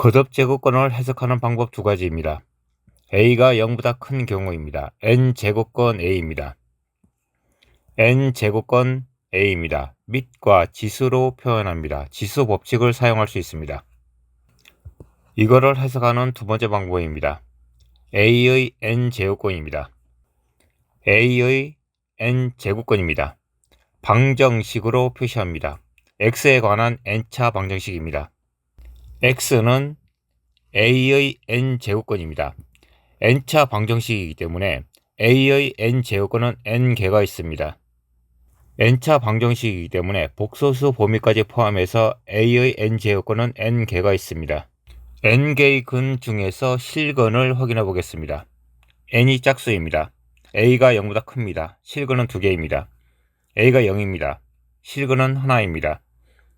거듭 제곱권을 해석하는 방법 두 가지입니다. a가 0보다 큰 경우입니다. n제곱권 a입니다. n제곱권 a입니다. 밑과 지수로 표현합니다. 지수 법칙을 사용할 수 있습니다. 이거를 해석하는 두 번째 방법입니다. a의 n제곱권입니다. a의 n제곱권입니다. 방정식으로 표시합니다. x에 관한 n차 방정식입니다. x는 a의 n제곱권입니다. n차 방정식이기 때문에 a의 n제곱권은 n개가 있습니다. n차 방정식이기 때문에 복소수 범위까지 포함해서 a의 n제곱권은 n개가 있습니다. n개의 근 중에서 실근을 확인해 보겠습니다. n이 짝수입니다. a가 0보다 큽니다. 실근은 2개입니다. a가 0입니다. 실근은 하나입니다.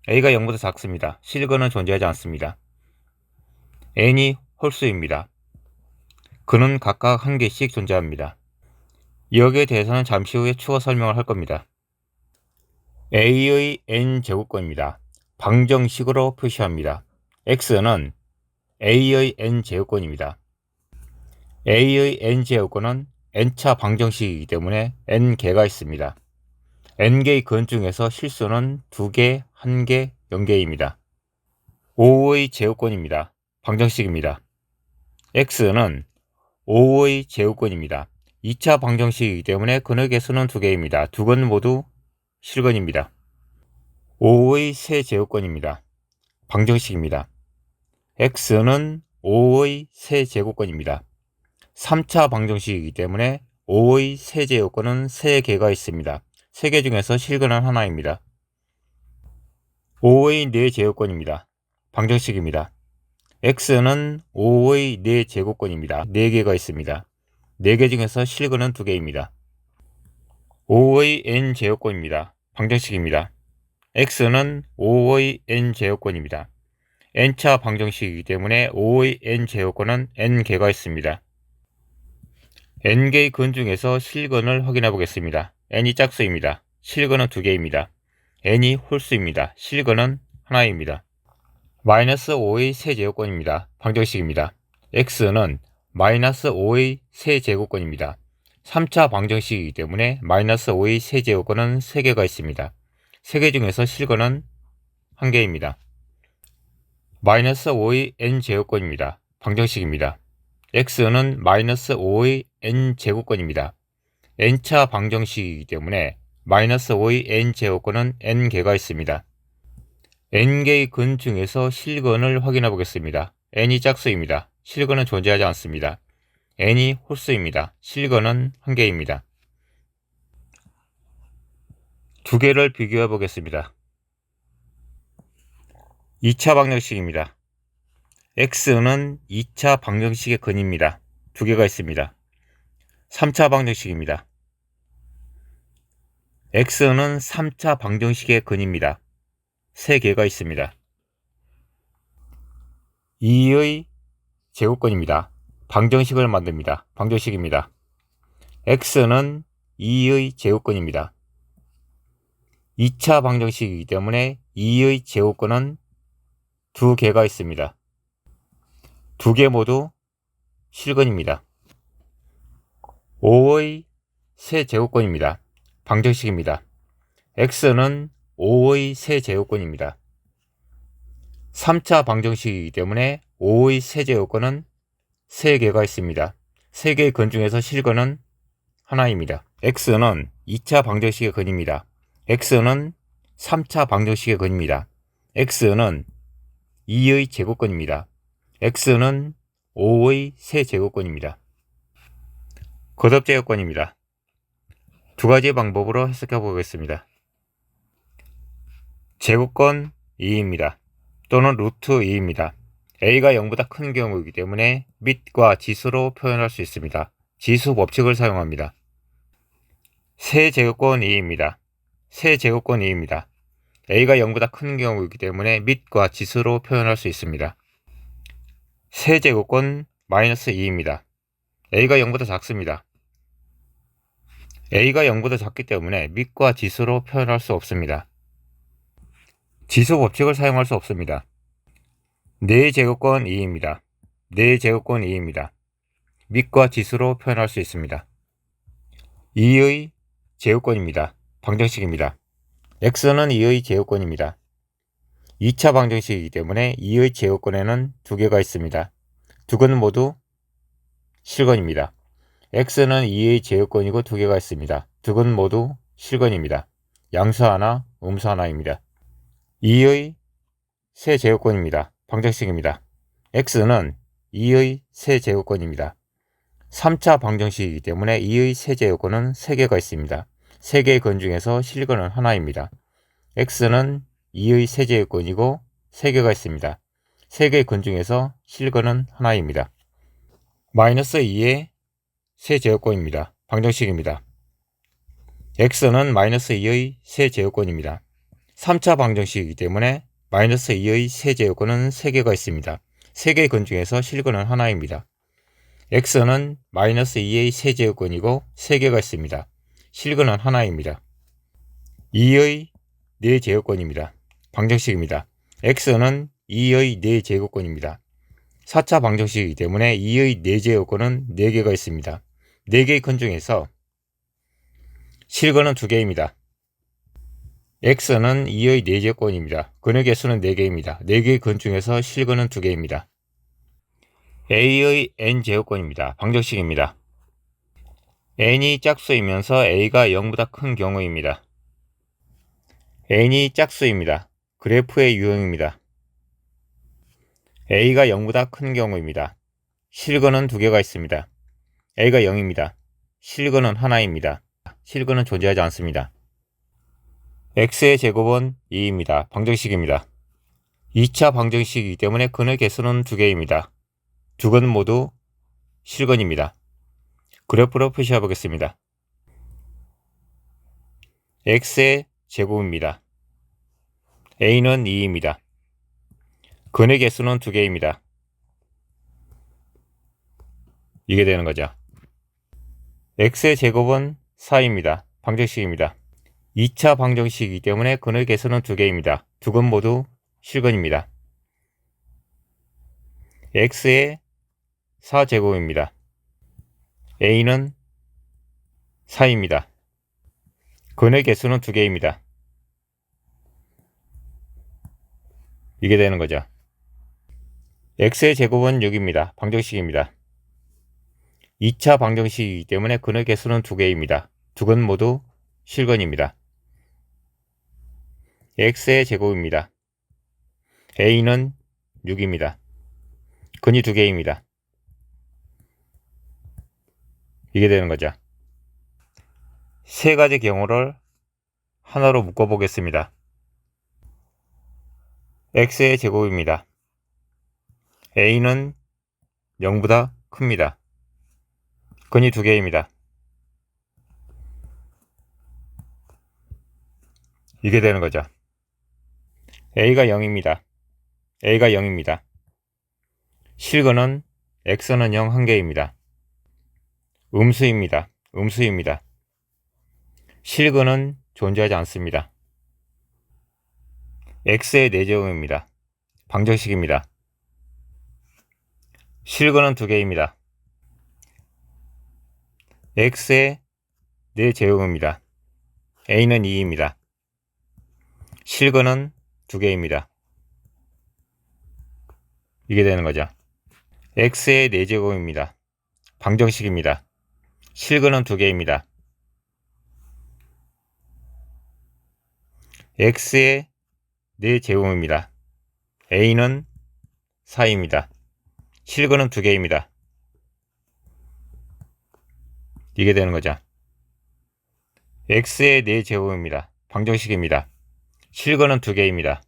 a가 0보다 작습니다. 실근은 존재하지 않습니다. n이 홀수입니다. 근은 각각 1개씩 존재합니다. 여기에 대해서는 잠시 후에 추가 설명을 할 겁니다. a의 n제곱권입니다. 방정식으로 표시합니다. x는 a의 n제곱권입니다. a의 n제곱권은 n차 방정식이기 때문에 n개가 있습니다. n개의 근 중에서 실수는 2개, 1개, 0개입니다. 5의 제곱권입니다. 방정식입니다. x는 5의 제곱권입니다. 2차 방정식이기 때문에 근의 개수는 2개입니다. 두 근 모두 실근입니다. 5의 세제곱권입니다. 방정식입니다. x는 5의 세제곱권입니다. 3차 방정식이기 때문에 5의 세제곱권은 3개가 있습니다. 3개 중에서 실근은 하나입니다. 5의 4제곱권입니다. 방정식입니다. x는 5의 4제곱권입니다. 4개가 있습니다. 4개 중에서 실근은 2개입니다. 5의 n제곱권입니다. 방정식입니다. x는 5의 n제곱권입니다. n차 방정식이기 때문에 5의 n제곱권은 n개가 있습니다. n개의 근 중에서 실근을 확인해 보겠습니다. n이 짝수입니다. 실근은 2개입니다. n이 홀수입니다. 실근은 하나입니다. 마이너스 5의 세제곱권입니다. 방정식입니다. x는 마이너스 5의 세제곱권입니다. 3차 방정식이기 때문에 마이너스 5의 세제곱권은 3개가 있습니다. 3개 중에서 실근은 1개입니다. 마이너스 5의 n제곱권입니다. 방정식입니다. x는 마이너스 5의 n제곱권입니다. n차 방정식이기 때문에 마이너스 5의 n제곱권은 n개가 있습니다. n개의 근 중에서 실근을 확인해 보겠습니다. n이 짝수입니다. 실근은 존재하지 않습니다. n이 홀수입니다. 실근은 1개입니다. 두 개를 비교해 보겠습니다. 2차 방정식입니다. x는 2차 방정식의 근입니다. 2개가 있습니다. 3차 방정식입니다. x는 3차 방정식의 근입니다. 3개가 있습니다. 2의 제곱권입니다. 방정식을 만듭니다. 방정식입니다. x는 2의 제곱권입니다. 2차 방정식이기 때문에 2의 제곱권은 2개가 있습니다. 2개 모두 실근입니다. 5의 세제곱권입니다. 방정식입니다. x는 5의 세제곱권입니다. 3차 방정식이기 때문에 5의 세제곱권은 3개가 있습니다. 3개의 근 중에서 실근은 하나입니다. x는 2차 방정식의 근입니다. x는 3차 방정식의 근입니다. x는 2의 제곱권입니다. x는 5의 세제곱권입니다. 거듭 제곱권입니다. 두 가지 방법으로 해석해 보겠습니다. 제곱권 2입니다. 또는 루트 2입니다. a가 0보다 큰 경우이기 때문에 밑과 지수로 표현할 수 있습니다. 지수 법칙을 사용합니다. 세제곱권 2입니다. 세제곱권 2입니다. a가 0보다 큰 경우이기 때문에 밑과 지수로 표현할 수 있습니다. 세제곱권 마이너스 2입니다. a가 0보다 작습니다. a가 0보다 작기 때문에 밑과 지수로 표현할 수 없습니다. 지수 법칙을 사용할 수 없습니다. 4제곱권 2입니다. 4제곱권 2입니다. 밑과 지수로 표현할 수 있습니다. 2의 제곱권입니다. 방정식입니다. x는 2의 제곱권입니다. 2차 방정식이기 때문에 2의 제곱권에는 2개가 있습니다. 두 개는 모두 실근입니다. x는 2의 제곱권이고 2개가 있습니다. 두 개는 모두 실근입니다. 양수 하나, 음수 하나입니다. 2의 세제곱권입니다. 방정식입니다. x는 2의 세제곱권입니다. 3차 방정식이기 때문에 2의 세제곱권은 3개가 있습니다. 3개의 근 중에서 실근은 하나입니다. x는 2의 세제곱권이고 3개가 있습니다. 3개의 근 중에서 실근은 하나입니다. 마이너스 2의 세제곱권입니다. 방정식입니다. x는 마이너스 2의 세제곱권입니다. 3차 방정식이기 때문에 마이너스 2의 세제곱권은 3개가 있습니다. 3개의 근 중에서 실근은 하나입니다. x는 마이너스 2의 세제곱권이고 3개가 있습니다. 실근은 하나입니다. 2의 4제곱권입니다. 방정식입니다. x는 2의 4제곱권입니다. 4차 방정식이기 때문에 2의 4제곱권은 4개가 있습니다. 4개의 근 중에서 실근은 2개입니다. x는 2의 4제곱권입니다. 근의 개수는 4개입니다. 4개의 근 중에서 실근은 2개입니다. a의 n제곱권입니다. 방정식입니다. n이 짝수이면서 a가 0보다 큰 경우입니다. n이 짝수입니다. 그래프의 유형입니다. a가 0보다 큰 경우입니다. 실근은 2개가 있습니다. a가 0입니다. 실근은 하나입니다. 실근은 존재하지 않습니다. x의 제곱은 2입니다. 방정식입니다. 2차 방정식이기 때문에 근의 개수는 2개입니다. 두 근은 모두 실근입니다. 그래프로 표시해 보겠습니다. x의 제곱입니다. a는 2입니다. 근의 개수는 2개입니다. 이게 되는 거죠. x의 제곱은 4입니다. 방정식입니다. 2차 방정식이기 때문에 근의 개수는 2개입니다. 두 근 모두 실근입니다. x의 4제곱입니다. a는 4입니다. 근의 개수는 2개입니다. 이게 되는 거죠. x의 제곱은 6입니다. 방정식입니다. 2차 방정식이기 때문에 근의 개수는 2개입니다. 두 근 모두 실근입니다. x의 제곱입니다. a는 6입니다. 근이 2개입니다. 이게 되는 거죠. 세 가지 경우를 하나로 묶어 보겠습니다. x의 제곱입니다. a는 0보다 큽니다. 근이 2개입니다. 이게 되는 거죠. a가 0입니다. a가 0입니다. 실근은 x는 0 1개입니다. 음수입니다. 음수입니다. 실근은 존재하지 않습니다. x의 4제곱입니다. 방정식입니다. 실근은 2개입니다. x의 4제곱입니다. a는 2입니다. 실근은 2개입니다. 이게 되는 거죠. x의 4제곱입니다. 방정식입니다. 실근은 2개입니다. x의 4제곱입니다. a는 4입니다. 실근은 2개입니다. 이게 되는 거죠. x의 4제곱입니다. 방정식입니다. 실근은 2개입니다.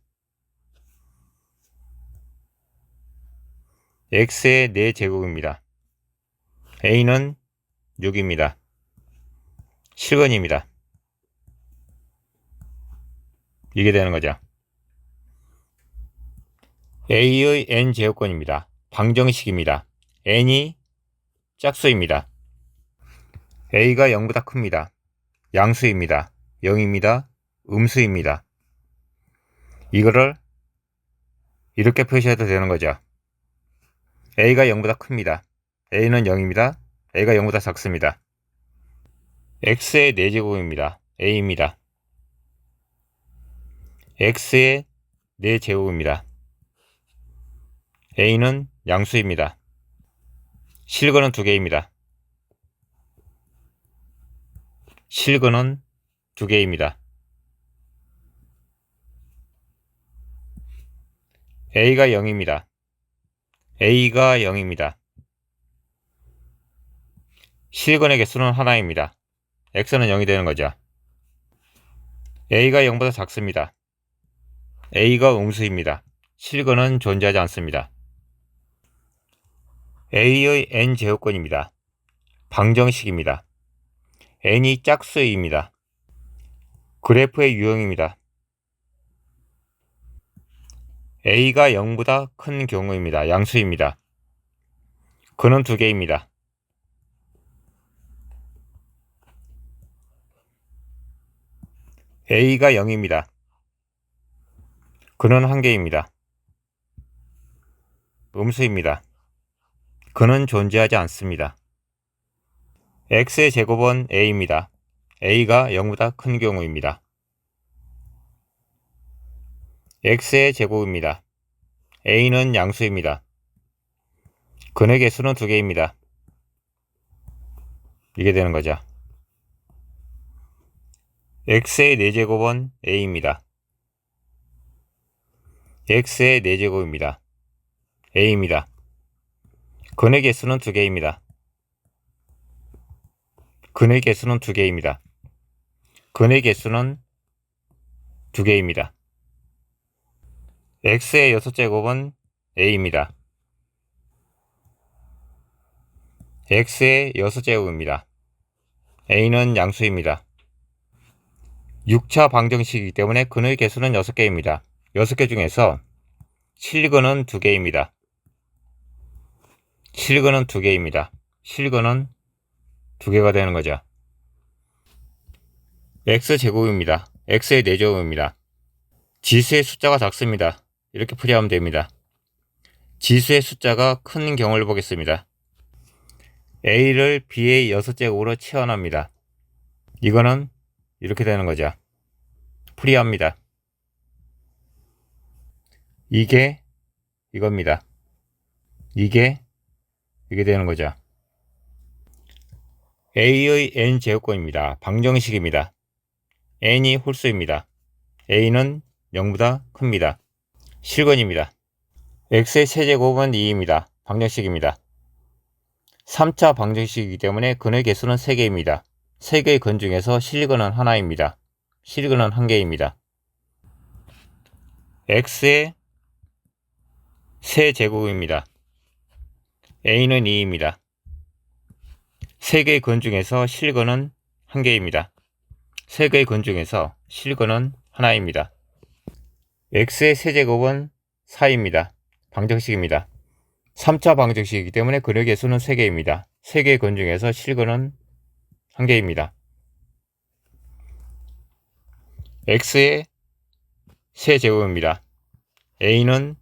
x의 4제곱입니다. a는 6입니다. 실근입니다. 이게 되는 거죠. a의 n제곱권입니다. 방정식입니다. n이 짝수입니다. a가 0보다 큽니다. 양수입니다. 0입니다. 음수입니다. 이거를 이렇게 표시해도 되는 거죠. a가 0보다 큽니다. a는 0입니다. a가 0보다 작습니다. x의 4제곱입니다. a입니다. x의 4제곱입니다. a는 양수입니다. 실근은 2개입니다. 실근은 2개입니다. a가 0입니다. a가 0입니다. 실근의 개수는 하나입니다. x는 0이 되는 거죠. a가 0보다 작습니다. a가 음수입니다. 실근은 존재하지 않습니다. a의 n제곱근입니다. 방정식입니다. n이 짝수입니다. 그래프의 유형입니다. a가 0보다 큰 경우입니다. 양수입니다. 근은 2개입니다. a가 0입니다. 근은 1개입니다. 음수입니다. 근은 존재하지 않습니다. x의 제곱은 a입니다. a가 0보다 큰 경우입니다. x의 제곱입니다. a는 양수입니다. 근의 개수는 2개입니다. 이게 되는 거죠. x의 4제곱은 a입니다. x의 4제곱입니다. a입니다. 근의 개수는 2개입니다. 근의 개수는 2개입니다. 근의 개수는 2개입니다. x의 6제곱은 a입니다. x의 6제곱입니다. a는 양수입니다. 6차 방정식이기 때문에 근의 개수는 6개입니다. 6개 중에서 실근은 2개입니다. 실근은 2개입니다. 실근은 2개가 되는 거죠. x제곱입니다. x의 4제곱입니다. 지수의 숫자가 작습니다. 이렇게 풀이하면 됩니다. 지수의 숫자가 큰 경우를 보겠습니다. a를 b의 6제곱으로 치환합니다. 이거는 이렇게 되는 거죠. 풀이합니다. 이게 이겁니다. 이게 되는 거죠. a의 n제곱근입니다. 방정식입니다. n이 홀수입니다. a는 0보다 큽니다. 실근입니다. x의 세제곱은 2입니다. 방정식입니다. 3차 방정식이기 때문에 근의 개수는 3개입니다. 3개의 근 중에서 실근은 하나입니다. 실근은 1개입니다. x의 세제곱입니다. a는 2입니다. 3개의 근 중에서 실근은 1개입니다. 3개의 근 중에서 실근은 하나입니다. x의 세제곱은 4입니다. 방정식입니다. 3차 방정식이기 때문에 근의 개수는 3개입니다. 3개의 근 중에서 실근은 1개입니다. x의 세제곱입니다. a는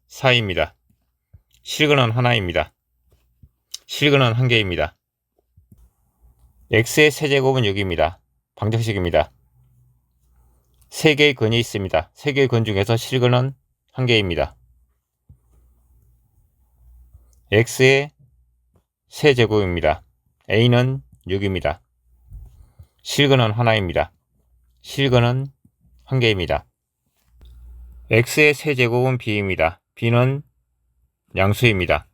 4입니다. 실근은 하나입니다. 실근은 1개입니다. x의 세제곱은 6입니다. 방정식입니다. 3개의 근이 있습니다. 3개의 근 중에서 실근은 1개입니다. x의 세제곱입니다. a는 6입니다. 실근은 하나입니다. 실근은 1개입니다. x의 세제곱은 b입니다. b는 양수입니다.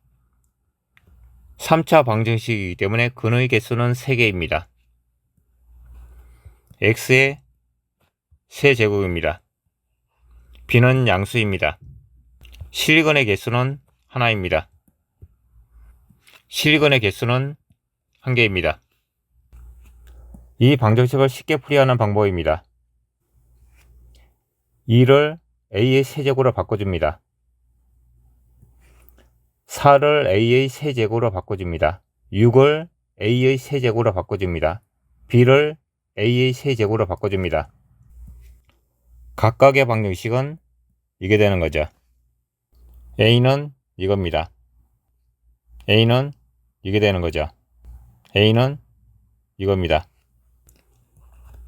3차 방정식이기 때문에 근의 개수는 3개입니다. x의 세제곱입니다. b는 양수입니다. 실근의 개수는 하나입니다. 실근의 개수는 1개입니다. 이 방정식을 쉽게 풀이하는 방법입니다. 2를 a의 세제곱으로 바꿔줍니다. 4를 a의 세제곱으로 바꿔줍니다. 6을 a의 세제곱으로 바꿔줍니다. b를 a의 세제곱으로 바꿔줍니다. 각각의 방정식은 이게 되는 거죠. A는 이겁니다. A는 이게 되는 거죠. A는 이겁니다.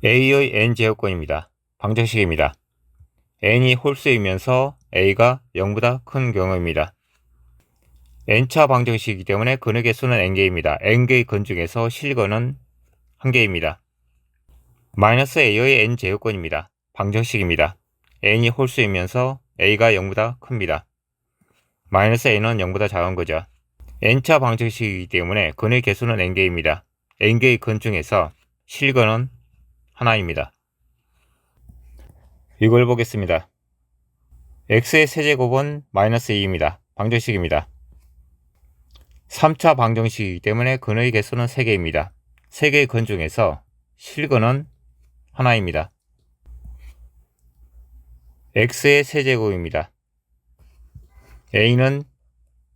A의 n제곱권입니다. 방정식입니다. n이 홀수이면서 A가 0보다 큰 경우입니다. n차 방정식이기 때문에 근의 개수는 n개입니다. n개의 근 중에서 실근은 1개입니다. 마이너스 A의 n제곱권입니다. 방정식입니다. n이 홀수이면서 A가 0보다 큽니다. 마이너스 n은 0보다 작은 거죠. n차 방정식이기 때문에 근의 개수는 n개입니다. n개의 근 중에서 실근은 하나입니다. 이걸 보겠습니다. x의 세제곱은 마이너스 2입니다. 방정식입니다. 3차 방정식이기 때문에 근의 개수는 3개입니다. 3개의 근 중에서 실근은 하나입니다. x의 세제곱입니다. a는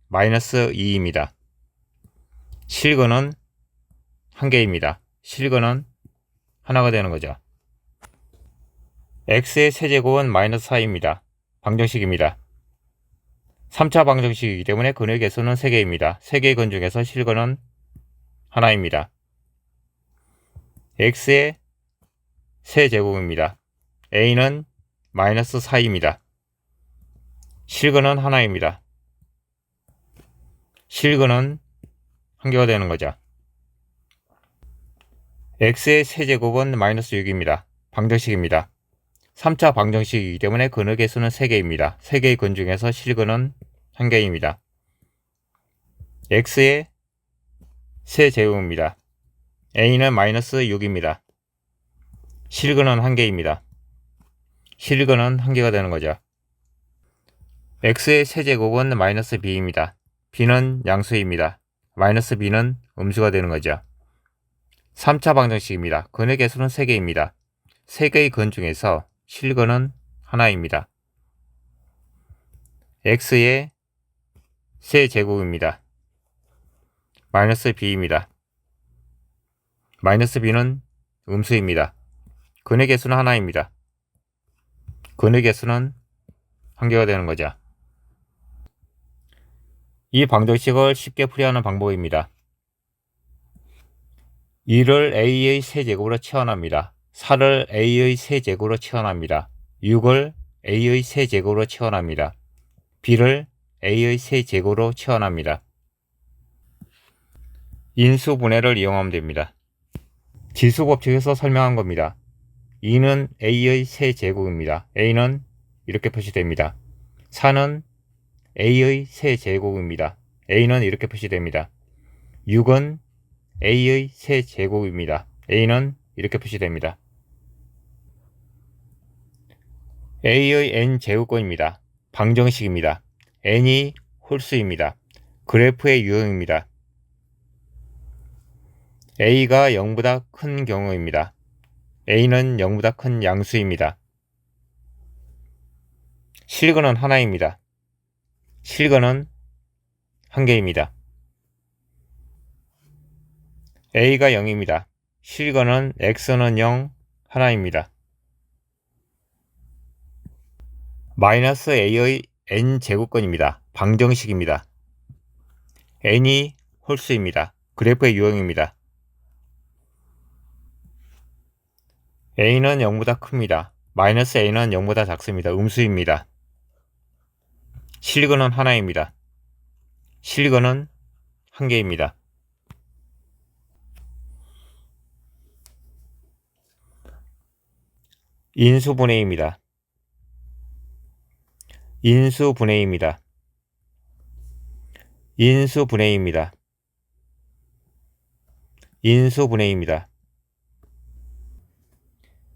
마이너스 2입니다. 실근은 1개입니다. 실근은 하나가 되는 거죠. x의 세제곱은 마이너스 4입니다. 방정식입니다. 3차 방정식이기 때문에 근의 개수는 3개입니다. 3개의 근 중에서 실근은 하나입니다. x의 세제곱입니다. a는 마이너스 4입니다. 실근은 하나입니다. 실근은 1개가 되는 거죠. x의 세제곱은 마이너스 6입니다. 방정식입니다. 3차 방정식이기 때문에 근의 개수는 3개입니다. 3개의 근 중에서 실근은 1개입니다. x의 세제곱입니다. a는 마이너스 6입니다. 실근은 1개입니다. 실근은 1개가 되는 거죠. x의 세제곱은 마이너스 b입니다. b는 양수입니다. 마이너스 b는 음수가 되는 거죠. 3차 방정식입니다. 근의 개수는 3개입니다. 3개의 근 중에서 실근은 하나입니다. x의 세제곱입니다. 마이너스 b입니다. 마이너스 b는 음수입니다. 근의 개수는 하나입니다. 근의 개수는 1개가 되는 거죠. 이 방정식을 쉽게 풀이하는 방법입니다. 2를 a의 세제곱으로 채워납니다. 4를 a의 세제곱으로 채워납니다. 6을 a의 세제곱으로 채워납니다. b를 a의 세제곱으로 채워납니다. 인수분해를 이용하면 됩니다. 지수법칙에서 설명한 겁니다. 2는 a의 세제곱입니다. a는 이렇게 표시됩니다. 4는 a의 세제곱입니다. a는 이렇게 표시됩니다. 6은 a의 세제곱입니다. a는 이렇게 표시됩니다. a의 n제곱권입니다. 방정식입니다. n이 홀수입니다. 그래프의 유형입니다. a가 0보다 큰 경우입니다. a는 0보다 큰 양수입니다. 실근은 하나입니다. 실근은 1개입니다. a가 0입니다. 실근은 x는 0, 하나입니다. 마이너스 a의 n제곱권입니다. 방정식입니다. n이 홀수입니다. 그래프의 유형입니다. a는 0보다 큽니다. 마이너스 a는 0보다 작습니다. 음수입니다. 실근은 하나입니다. 실근은 1개입니다. 인수분해입니다. 인수분해입니다. 인수분해입니다. 인수분해입니다.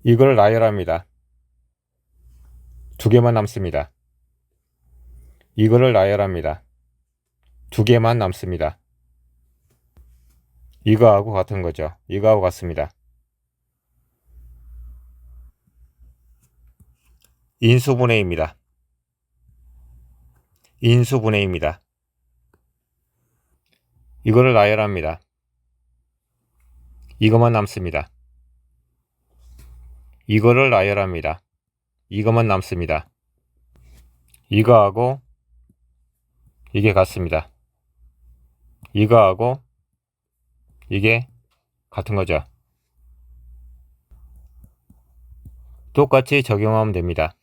이걸 나열합니다. 2개만 남습니다. 이거를 나열합니다. 2개만 남습니다. 이거하고 같은 거죠. 이거하고 같습니다. 인수분해입니다. 인수분해입니다. 이거를 나열합니다. 이것만 남습니다. 이거를 나열합니다. 이것만 남습니다. 이거하고 이게 같습니다. 이거하고 이게 같은 거죠. 똑같이 적용하면 됩니다.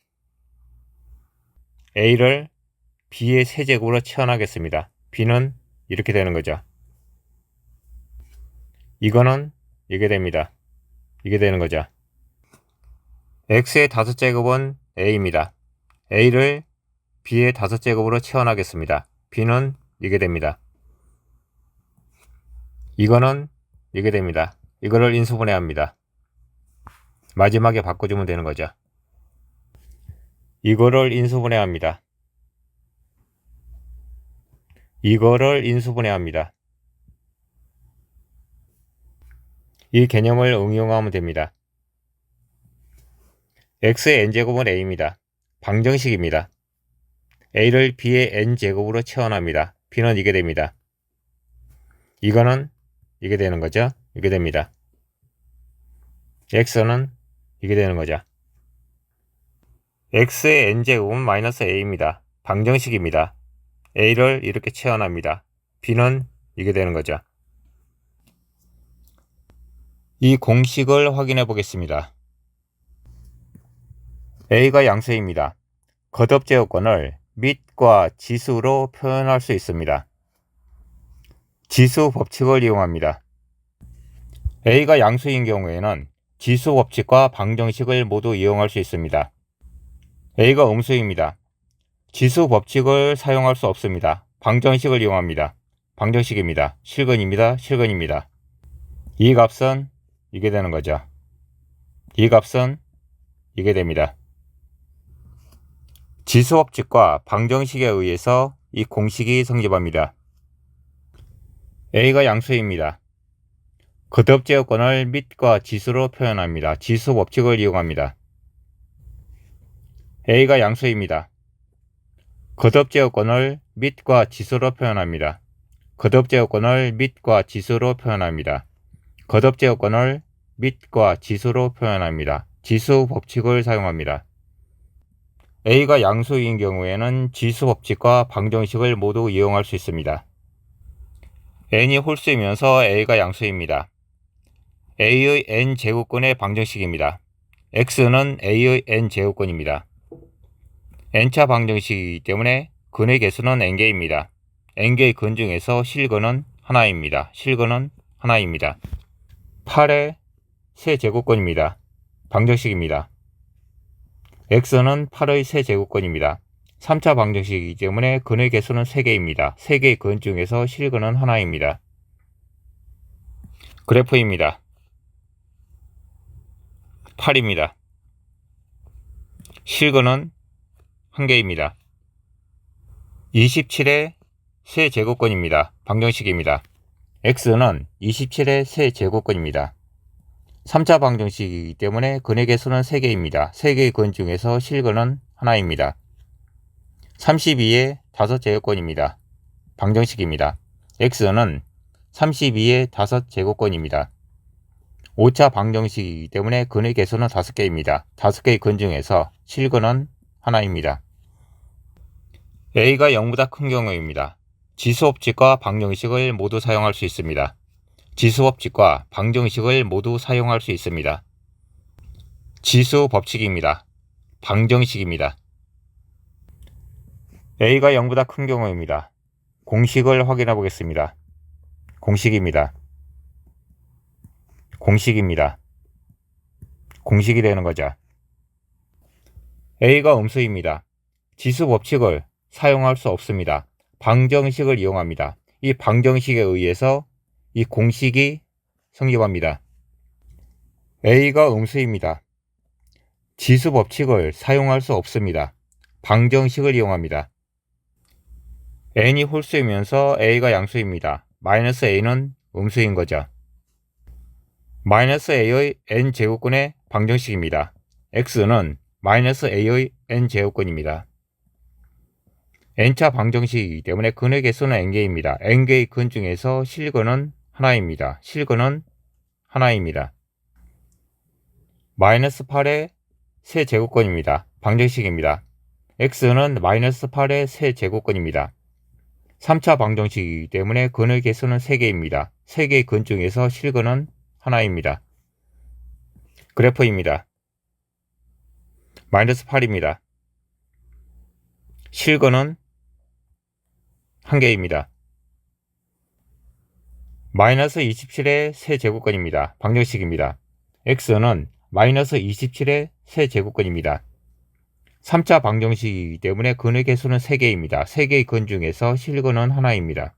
A를 B의 세제곱으로 치환하겠습니다. B는 이렇게 되는 거죠. 이거는 이게 됩니다. 이게 되는 거죠. X의 5제곱은 A입니다. A를 B의 5제곱으로 치환하겠습니다. B는 이게 됩니다. 이거는 이게 됩니다. 이거를 인수분해합니다. 마지막에 바꿔주면 되는 거죠. 이거를 인수분해합니다. 이거를 인수분해합니다. 이 개념을 응용하면 됩니다. X의 n제곱은 A입니다. 방정식입니다. A를 B의 n제곱으로 치환합니다. B는 이게 됩니다. 이거는 이게 되는 거죠. 이게 됩니다. X는 이게 되는 거죠. X의 n제곱은 마이너스 A입니다. 방정식입니다. A를 이렇게 치환합니다. B는 이게 되는 거죠. 이 공식을 확인해 보겠습니다. A가 양수입니다. 거듭제곱권을 밑과 지수로 표현할 수 있습니다. 지수 법칙을 이용합니다. A가 양수인 경우에는 지수 법칙과 방정식을 모두 이용할 수 있습니다. A가 음수입니다. 지수 법칙을 사용할 수 없습니다. 방정식을 이용합니다. 방정식입니다. 실근입니다. 실근입니다. 이 값은 이게 되는 거죠. 이 값은 이게 됩니다. 지수 법칙과 방정식에 의해서 이 공식이 성립합니다. A가 양수입니다. 거듭제곱권을 밑과 지수로 표현합니다. 지수 법칙을 이용합니다. A가 양수입니다. 거듭제곱권을 밑과 지수로 표현합니다. 거듭제곱권을 밑과 지수로 표현합니다. 거듭제곱권을 밑과 지수로 표현합니다. 지수 법칙을 사용합니다. A가 양수인 경우에는 지수 법칙과 방정식을 모두 이용할 수 있습니다. n이 홀수이면서 A가 양수입니다. A의 n제곱권의 방정식입니다. x는 A의 n제곱권입니다. n차 방정식이기 때문에 근의 개수는 n개입니다. n개의 근 중에서 실근은 하나입니다. 실근은 하나입니다. 8의 세제곱권입니다. 방정식입니다. x는 8의 세제곱권입니다. 3차 방정식이기 때문에 근의 개수는 3개입니다. 3개의 근 중에서 실근은 하나입니다. 그래프입니다. 8입니다. 실근은 1개입니다. 27의 세제곱권입니다. 방정식입니다. x는 27의 세제곱권입니다. 3차 방정식이기 때문에 근의 개수는 3개입니다. 3개의 근 중에서 실근은 하나입니다. 32의 5제곱권입니다. 방정식입니다. x는 32의 5제곱권입니다. 5차 방정식이기 때문에 근의 개수는 5개입니다. 5개의 근 중에서 실근은 하나입니다. A가 0보다 큰 경우입니다. 지수법칙과 방정식을 모두 사용할 수 있습니다. 지수법칙과 방정식을 모두 사용할 수 있습니다. 지수법칙입니다. 방정식입니다. A가 0보다 큰 경우입니다. 공식을 확인해 보겠습니다. 공식입니다. 공식입니다. 공식이 되는 거죠. A가 음수입니다. 지수 법칙을 사용할 수 없습니다. 방정식을 이용합니다. 이 방정식에 의해서 이 공식이 성립합니다. A가 음수입니다. 지수 법칙을 사용할 수 없습니다. 방정식을 이용합니다. n이 홀수이면서 A가 양수입니다. 마이너스 A는 음수인 거죠. 마이너스 A의 n제곱권의 방정식입니다. x는 마이너스 A의 n제곱권입니다. n차 방정식이기 때문에 근의 개수는 n개입니다. n개의 근 중에서 실근은 하나입니다. 실근은 하나입니다. 마이너스 8의 세제곱권입니다. 방정식입니다. x는 마이너스 8의 세제곱권입니다. 3차 방정식이기 때문에 근의 개수는 3개입니다. 3개의 근 중에서 실근은 하나입니다. 그래프입니다. 마이너스 8입니다. 실근은 1개입니다. 마이너스 27의 세제곱근입니다. 방정식입니다. x는 마이너스 27의 세제곱근입니다. 3차 방정식이기 때문에 근의 개수는 3개입니다. 3개의 근 중에서 실근은 하나입니다.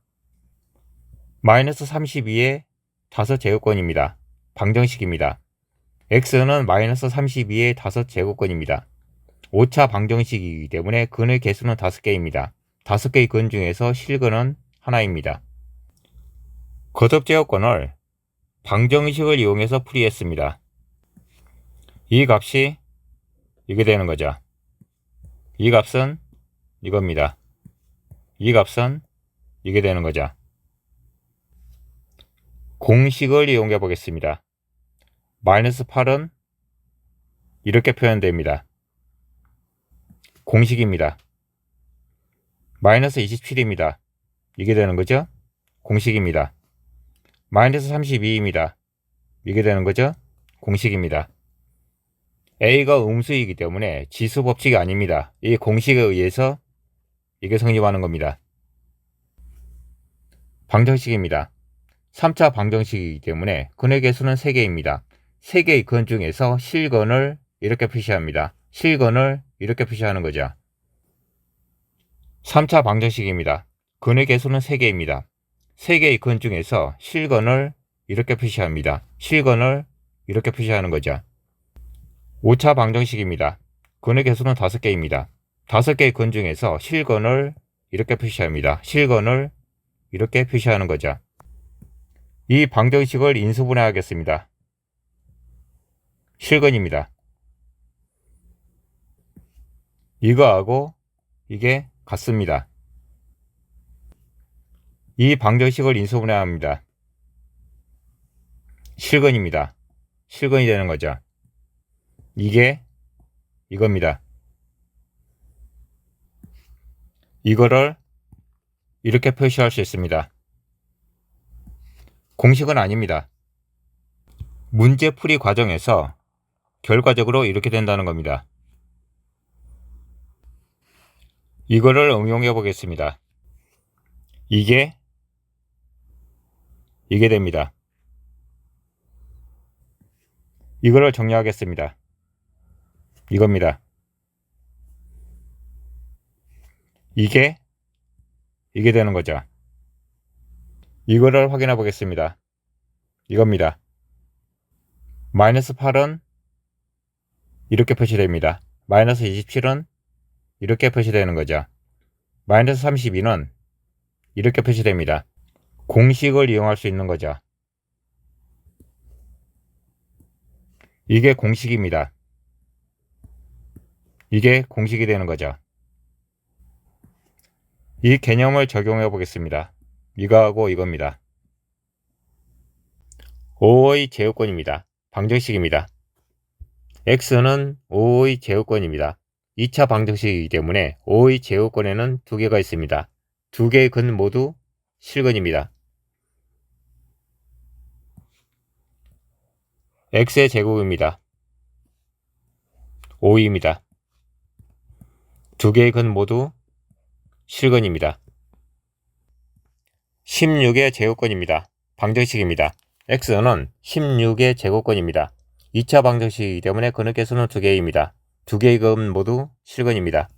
마이너스 32의 5제곱근입니다. 방정식입니다. x는 마이너스 32의 5제곱근입니다. 5차 방정식이기 때문에 근의 개수는 5개입니다. 5개의 근 중에서 실근은 하나입니다. 거듭제곱근을 방정식을 이용해서 풀이했습니다. 이 값이 이게 되는 거죠. 이 값은 이겁니다. 이 값은 이게 되는 거죠. 공식을 이용해 보겠습니다. 마이너스 8은 이렇게 표현됩니다. 공식입니다. 마이너스 27입니다. 이게 되는 거죠. 공식입니다. 마이너스 32입니다. 이게 되는 거죠. 공식입니다. A가 음수이기 때문에 지수 법칙이 아닙니다. 이 공식에 의해서 이게 성립하는 겁니다. 방정식입니다. 3차 방정식이기 때문에 근의 개수는 3개입니다. 3개의 근 중에서 실근을 이렇게 표시합니다. 실근을 이렇게 표시하는 거죠. 3차 방정식입니다. 근의 개수는 3개입니다. 3개의 근 중에서 실근을 이렇게 표시합니다. 실근을 이렇게 표시하는 거죠. 5차 방정식입니다. 근의 개수는 5개입니다. 5개의 근 중에서 실근을 이렇게 표시합니다. 실근을 이렇게 표시하는 거죠. 이 방정식을 인수분해하겠습니다. 실근입니다. 이거하고 이게 같습니다. 이 방정식을 인수분해합니다. 실근입니다. 실근이 되는 거죠. 이게 이겁니다. 이거를 이렇게 표시할 수 있습니다. 공식은 아닙니다. 문제풀이 과정에서 결과적으로 이렇게 된다는 겁니다. 이거를 응용해 보겠습니다. 이게 됩니다. 이거를 정리하겠습니다. 이겁니다. 이게 되는 거죠. 이거를 확인해 보겠습니다. 이겁니다. 마이너스 8은 이렇게 표시됩니다. 마이너스 27은 이렇게 표시되는 거죠. 마이너스 32는 이렇게 표시됩니다. 공식을 이용할 수 있는 거죠. 이게 공식입니다. 이게 공식이 되는 거죠. 이 개념을 적용해 보겠습니다. 이거하고 이겁니다. 5의 제곱근입니다. 방정식입니다. x는 5의 제곱근입니다. 2차 방정식이기 때문에 5의 제곱근에는 2개가 있습니다. 2개의 근 모두 실근입니다. x의 제곱입니다. 5입니다. 2개의 근 모두 실근입니다. 16의 제곱근입니다. 방정식입니다. x는 16의 제곱근입니다. 2차 방정식이기 때문에 근의 개수는 2개입니다. 2개의 근 모두 실근입니다.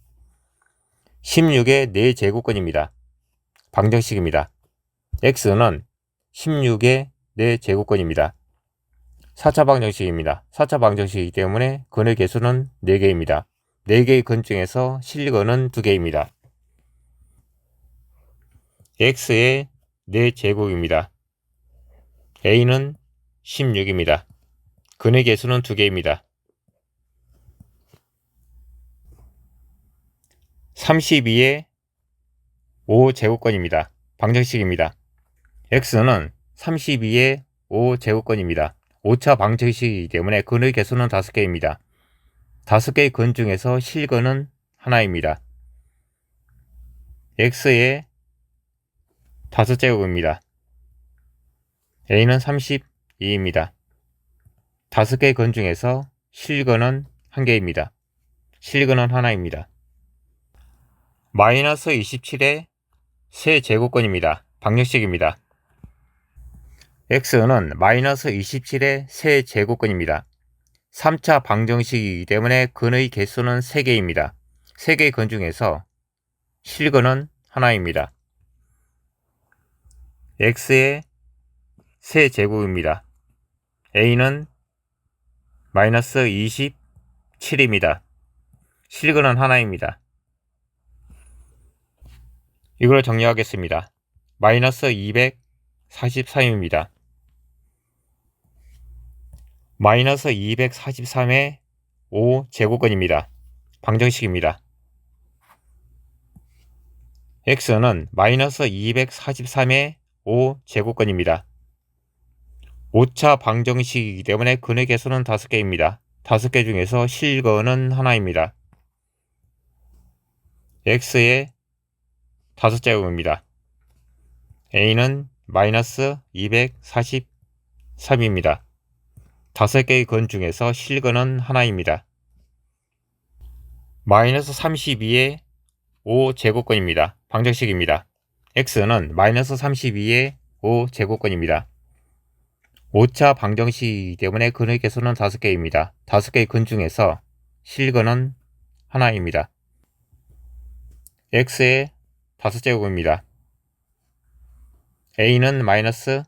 16의 4제곱근입니다. 방정식입니다. x는 16의 4제곱근입니다. 4차 방정식입니다. 4차 방정식이기 때문에 근의 개수는 4개입니다. 4개의 근 중에서 실근은 2개입니다. x의 4제곱입니다. a는 16입니다. 근의 개수는 2개입니다. 32의 5제곱근입니다. 방정식입니다. x는 32의 5제곱근입니다. 5차 방정식이기 때문에 근의 개수는 5개입니다. 5개의 근 중에서 실근은 하나입니다. x의 5제곱입니다. A는 32입니다. 5개의 근 중에서 실근은 1개입니다. 실근은 하나입니다. 마이너스 27의 세제곱근입니다. 방정식입니다. x는 마이너스 27의 세제곱근입니다. 3차 방정식이기 때문에 근의 개수는 3개입니다. 3개의 근 중에서 실근은 하나입니다. x의 세제곱입니다. a는 마이너스 27입니다. 실근은 하나입니다. 이걸 정리하겠습니다. 마이너스 243입니다. 마이너스 243의 5제곱근입니다. 방정식입니다. x는 마이너스 243의 5제곱근입니다. 5차 방정식이기 때문에 근의 개수는 5개입니다. 5개 중에서 실근은 하나입니다. x의 5제곱입니다. a는 마이너스 243입니다. 5개의 근 중에서 실근은 하나입니다. 마이너스 32의 5제곱근입니다. 방정식입니다. x는 마이너스 32의 5제곱근입니다. 5차 방정식이기 때문에 근의 개수는 5개입니다. 5개의 근 중에서 실근은 하나입니다. x의 5제곱입니다. a는 마이너스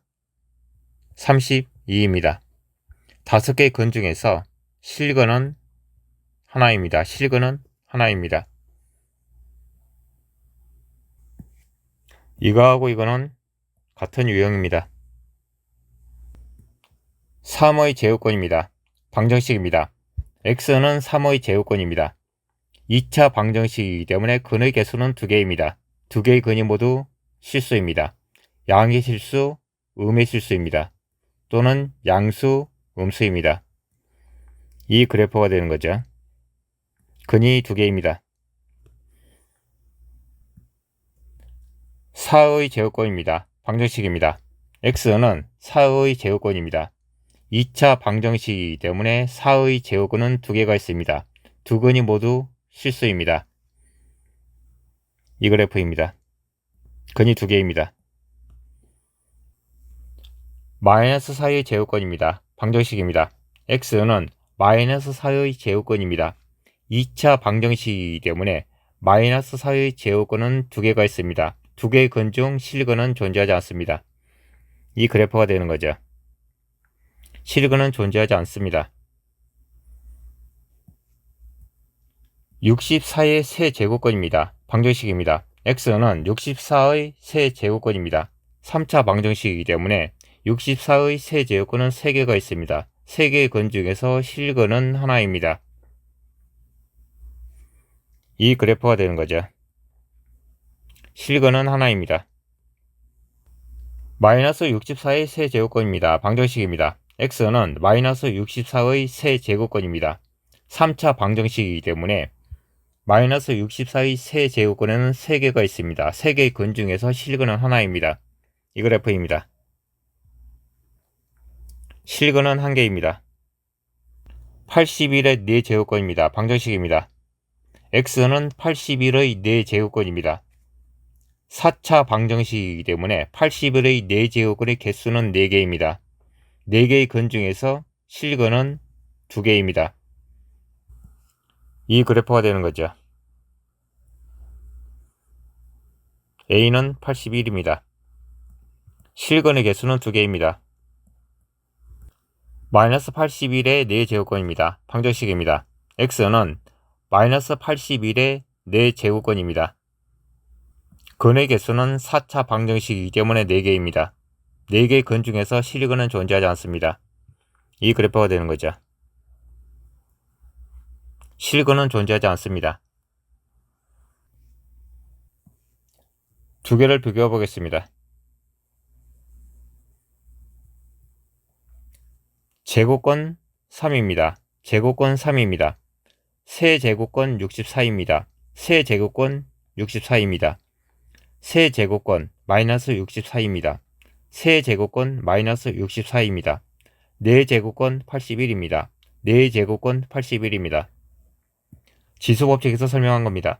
32입니다. 5개의 근 중에서 실근은 하나입니다. 실근은 하나입니다. 이거하고 이거는 같은 유형입니다. 3의 제곱근입니다. 방정식입니다. x는 3의 제곱근입니다. 2차 방정식이기 때문에 근의 개수는 2개입니다. 2개의 근이 모두 실수입니다. 양의 실수, 음의 실수입니다. 또는 양수, 음수입니다. 이 그래프가 되는 거죠. 근이 2개입니다. 4의 제곱근입니다. 방정식입니다. x는 4의 제곱근입니다. 2차 방정식이기 때문에 4의 제곱근은 2개가 있습니다. 2근이 모두 실수입니다. 이 그래프입니다. 근이 2개입니다. 마이너스 4의 제곱근입니다. 방정식입니다. x는 마이너스 4의 제곱근입니다. 2차 방정식이기 때문에 마이너스 4의 제곱근은 2개가 있습니다. 2개의 근 중 실근은 존재하지 않습니다. 이 그래프가 되는 거죠. 실근은 존재하지 않습니다. 64의 세제곱근입니다. 방정식입니다. x는 64의 세제곱근입니다. 3차 방정식이기 때문에 64의 세제곱근은 3개가 있습니다. 3개의 근 중에서 실근은 하나입니다. 이 그래프가 되는 거죠. 실근은 하나입니다. 마이너스 64의 세제곱근입니다. 방정식입니다. x는 마이너스 64의 세제곱근입니다. 3차 방정식이기 때문에 마이너스 64의 세제곱근에는 3개가 있습니다. 3개의 근 중에서 실근은 하나입니다. 이 그래프입니다. 실근은 1개입니다. 81의 4제곱근입니다. 방정식입니다. x는 81의 4제곱근입니다. 4차 방정식이기 때문에 81의 4제곱근의 개수는 4개입니다. 4개의 근 중에서 실근은 2개입니다. 이 그래프가 되는 거죠. a는 81입니다. 실근의 개수는 2개입니다. 마이너스 81의 4제곱근입니다. 방정식입니다. x는 마이너스 81의 4제곱근입니다. 근의 개수는 4차 방정식이기 때문에 4개입니다. 4개의 근 중에서 실근은 존재하지 않습니다. 이 그래프가 되는 거죠. 실근은 존재하지 않습니다. 두 개를 비교해 보겠습니다. 제곱근 3입니다. 제곱근 3입니다. 세제곱근 64입니다. 세제곱근 64입니다. 세제곱권 마이너스 64입니다. 세제곱권 마이너스 64입니다. 4제곱권 81입니다. 4제곱권 81입니다. 지수법칙에서 설명한 겁니다.